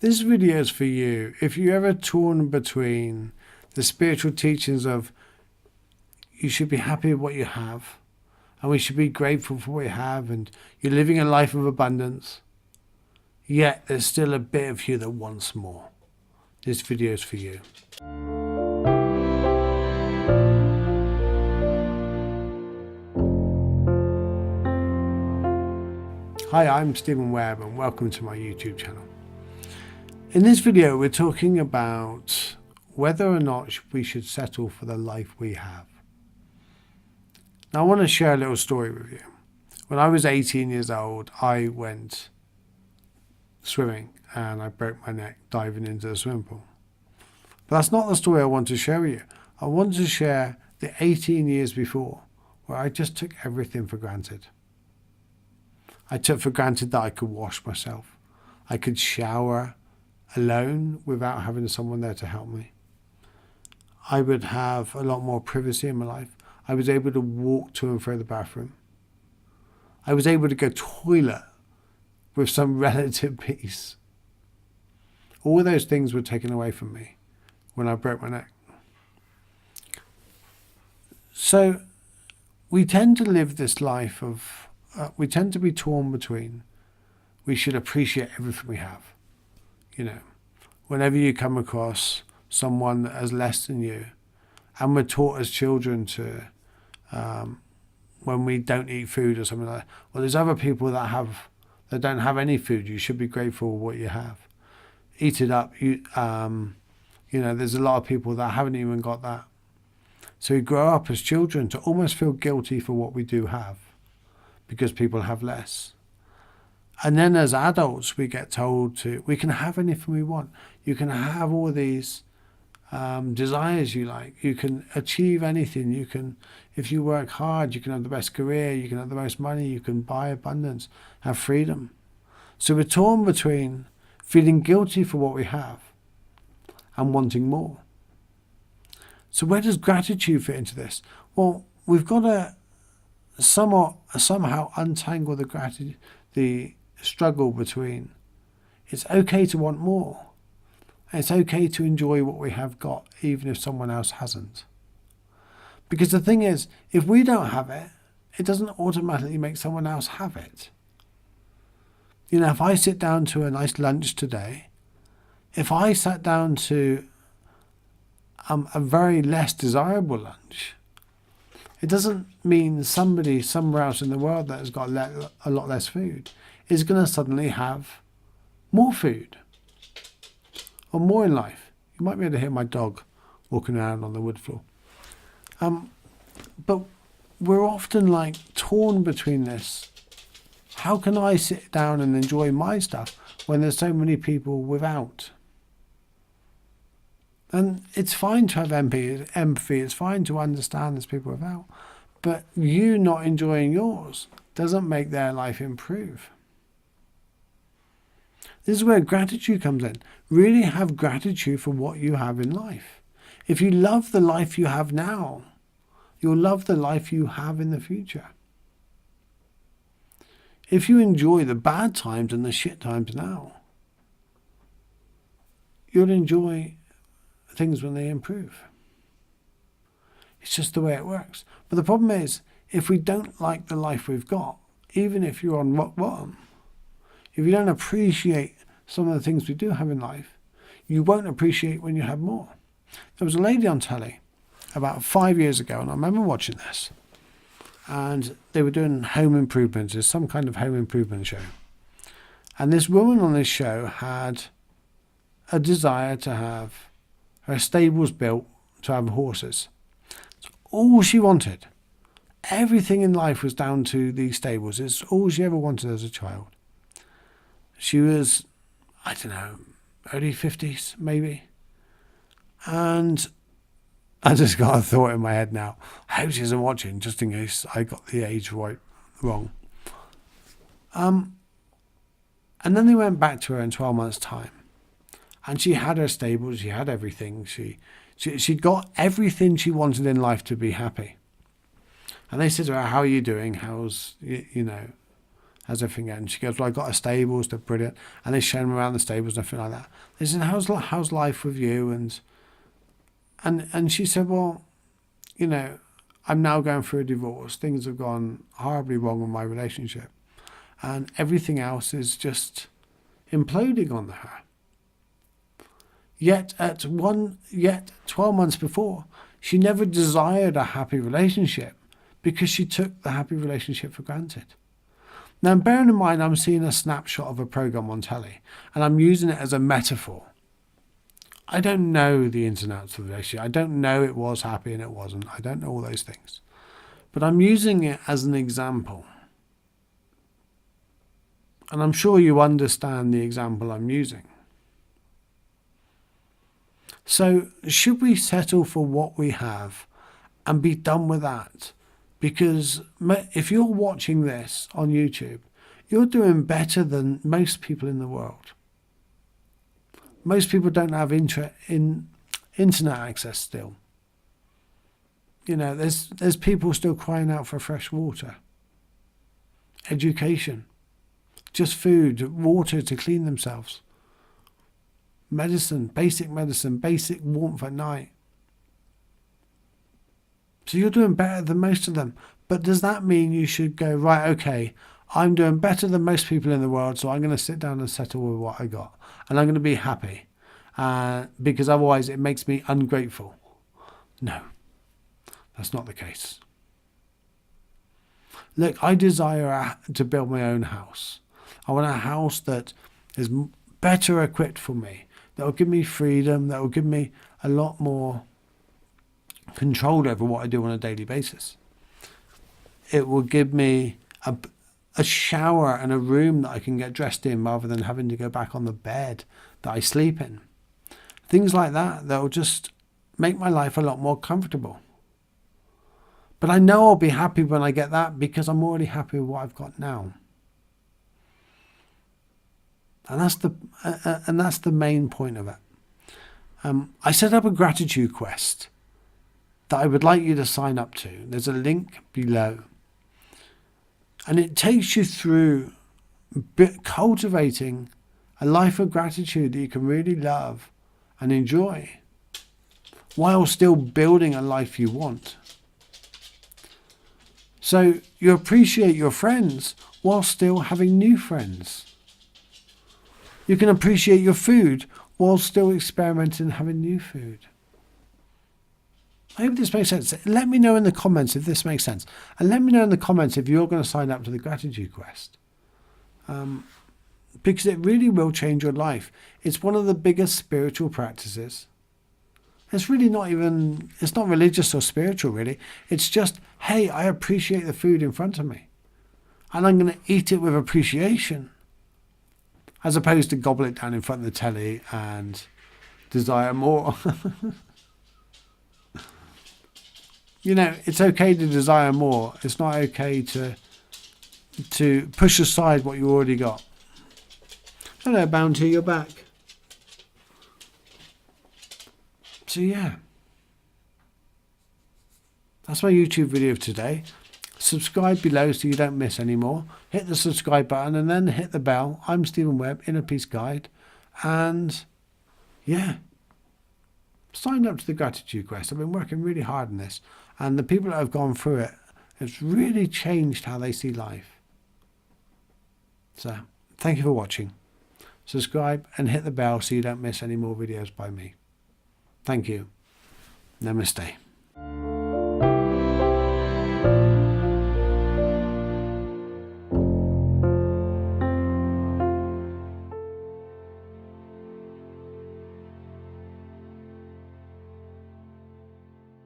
This video is for you. If you're ever torn between the spiritual teachings of you should be happy with what you have, and we should be grateful for what you have, and you're living a life of abundance, yet there's still a bit of you that wants more, this video is for you. Hi, I'm Stephen Webb and welcome to my YouTube channel. In this video we're talking about whether or not we should settle for the life we have. Now I want to share a little story with you. When I was 18 years old, I went swimming and I broke my neck diving into the swimming pool. But that's not the story I want to share with you. I want to share the 18 years before where I just took everything for granted. I took for granted that I could wash myself. I could shower alone without having someone there to help me. I would have a lot more privacy in my life. I was able to walk to and fro the bathroom. I was able to go toilet with some relative peace. All those things were taken away from me when I broke my neck. So we tend to live this life of we tend to be torn between we should appreciate everything we have. You know, whenever you come across someone that has less than you, and we're taught as children to, when we don't eat food or something like that, well, there's other people that don't have any food. You should be grateful for what you have. Eat it up. You know, there's a lot of people that haven't even got that. So we grow up as children to almost feel guilty for what we do have, because people have less. And then as adults, we get told we can have anything we want. You can have all these desires you like. You can achieve anything. You can, if you work hard, you can have the best career. You can have the most money. You can buy abundance, have freedom. So we're torn between feeling guilty for what we have and wanting more. So where does gratitude fit into this? Well, we've got to somehow untangle the struggle between it's okay to want more. It's okay to enjoy what we have got, even if someone else hasn't. Because the thing is, if we don't have it, it doesn't automatically make someone else have it. You know, if I sit down to a nice lunch today, if I sat down to a very less desirable lunch, it doesn't mean somebody somewhere else in the world that has got a lot less food is going to suddenly have more food or more in life. You might be able to hear my dog walking around on the wood floor. But we're often like torn between this. How can I sit down and enjoy my stuff when there's so many people without? And it's fine to have empathy, it's fine to understand there's people without, but you not enjoying yours doesn't make their life improve. This is where gratitude comes in. Really have gratitude for what you have in life. If you love the life you have now, you'll love the life you have in the future. If you enjoy the bad times and the shit times now, you'll enjoy things when they improve. It's just the way it works. But the problem is, if we don't like the life we've got, even if you're on rock bottom, if you don't appreciate some of the things we do have in life, you won't appreciate when you have more. There was a lady on telly about 5 years ago, and I remember watching this, and they were doing home improvements. It's some kind of home improvement show. And this woman on this show had a desire to have her stables built to have horses. It's all she wanted. Everything in life was down to these stables. It's all she ever wanted as a child. She was, I don't know, early 50s maybe. And I just got a thought in my head now. I hope she isn't watching, just in case I got the age wrong. And then they went back to her in 12 months' time. And she had her stables, she had everything. She got everything she wanted in life to be happy. And they said to her, how are you doing? How's, how's everything going? She goes, well, I got a stables, they're brilliant. And they show them around the stables and everything like that. They said, how's life with you? And she said, well, you know, I'm now going through a divorce. Things have gone horribly wrong with my relationship. And everything else is just imploding on her. Yet 12 months before, she never desired a happy relationship because she took the happy relationship for granted. Now, bearing in mind, I'm seeing a snapshot of a program on telly, and I'm using it as a metaphor. I don't know the ins and outs of the relationship. I don't know it was happy and it wasn't. I don't know all those things. But I'm using it as an example. And I'm sure you understand the example I'm using. So, should we settle for what we have and be done with that? Because if you're watching this on YouTube, you're doing better than most people in the world. Most people don't have internet access still. You know, there's people still crying out for fresh water, education, just food, water to clean themselves, medicine, basic warmth at night. So you're doing better than most of them. But does that mean you should go, right, okay, I'm doing better than most people in the world, so I'm going to sit down and settle with what I got. And I'm going to be happy. Because otherwise it makes me ungrateful. No, that's not the case. Look, I desire to build my own house. I want a house that is better equipped for me, that will give me freedom, that will give me a lot more control over what I do on a daily basis. It will give me a shower and a room that I can get dressed in rather than having to go back on the bed that I sleep in. Things like that will just make my life a lot more comfortable. But I know I'll be happy when I get that because I'm already happy with what I've got now. And that's the main point of it. I set up a gratitude quest that I would like you to sign up to. There's a link below. And it takes you through cultivating a life of gratitude that you can really love and enjoy while still building a life you want. So you appreciate your friends while still having new friends. You can appreciate your food while still experimenting and having new food. I hope this makes sense. Let me know in the comments if this makes sense. And let me know in the comments if you're going to sign up to the gratitude quest. Because it really will change your life. It's one of the biggest spiritual practices. It's really it's not religious or spiritual really. It's just, hey, I appreciate the food in front of me. And I'm going to eat it with appreciation. As opposed to gobble it down in front of the telly and desire more. You know, it's okay to desire more. It's not okay to push aside what you already got. Hello, Bounty, you're back. So yeah, that's my YouTube video of today. Subscribe below so you don't miss any more. Hit the subscribe button and then hit the bell. I'm Stephen Webb, Inner Peace Guide. And yeah, sign up to the gratitude quest. I've been working really hard on this. And the people that have gone through it, it's really changed how they see life. So thank you for watching. Subscribe and hit the bell so you don't miss any more videos by me. Thank you. Namaste.